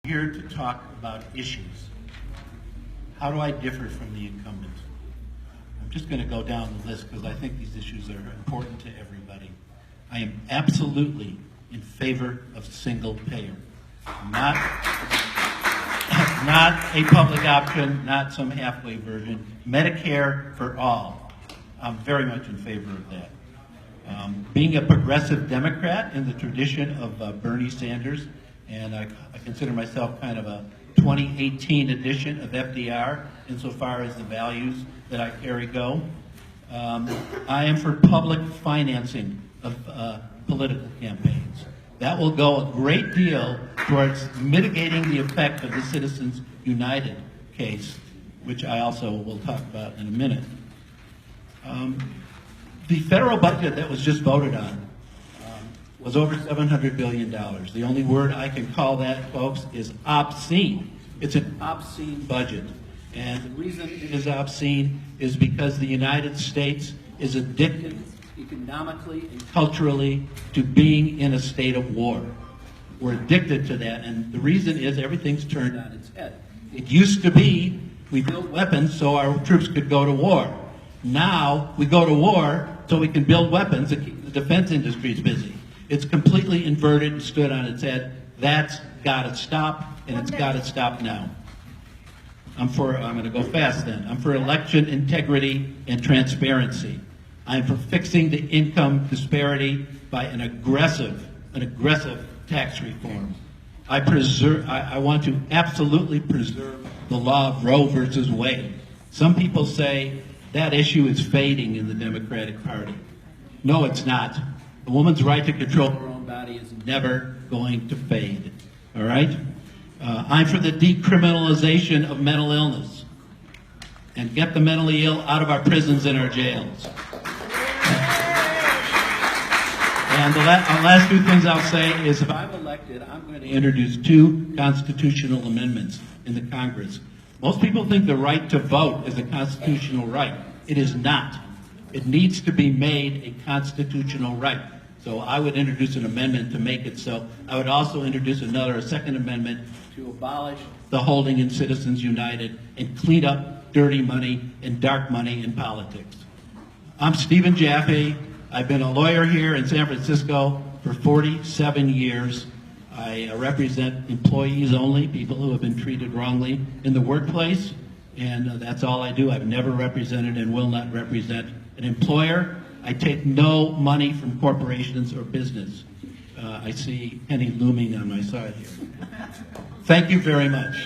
Here to talk about issues. How do I differ from the incumbent? I'm just going to go down the list because I think these issues are important to everybody. I am absolutely in favor of single payer. Not a public option, not some halfway version. Medicare for all. I'm very much in favor of that. Being a progressive Democrat in the tradition of Bernie Sanders, and I consider myself kind of a 2018 edition of FDR insofar as the values that I carry go. I am for public financing of political campaigns. That will go a great deal towards mitigating the effect of the Citizens United case, which I also will talk about in a minute. The federal budget that was just voted on was over $700 billion. The only word I can call that, folks, is obscene. It's an obscene budget. And the reason it is obscene is because the United States is addicted economically and culturally to being in a state of war. We're addicted to that, and the reason is everything's turned on its head. It used to be we built weapons so our troops could go to war. Now we go to war so we can build weapons and keep the defense industries busy. It's completely inverted and stood on its head. That's got to stop, and it's got to stop now. I'm going to go fast then. I'm for election integrity and transparency. I'm for fixing the income disparity by an aggressive tax reform. I want to absolutely preserve the law of Roe versus Wade. Some people say that issue is fading in the Democratic Party. No, it's not. A woman's right to control her own body is never going to fade. All right? I'm for the decriminalization of mental illness and get the mentally ill out of our prisons and our jails. And the last two things I'll say is if I'm elected, I'm going to introduce 2 constitutional amendments in the Congress. Most people think the right to vote is a constitutional right. It is not. It needs to be made a constitutional right. So I would introduce an amendment to make it so. I would also introduce a second amendment to abolish the holding in Citizens United and clean up dirty money and dark money in politics. I'm Stephen Jaffe. I've been a lawyer here in San Francisco for 47 years. I represent employees only, people who have been treated wrongly in the workplace, and that's all I do. I've never represented and will not represent an employer. I take no money from corporations or business. I see Penny looming on my side here. Thank you very much.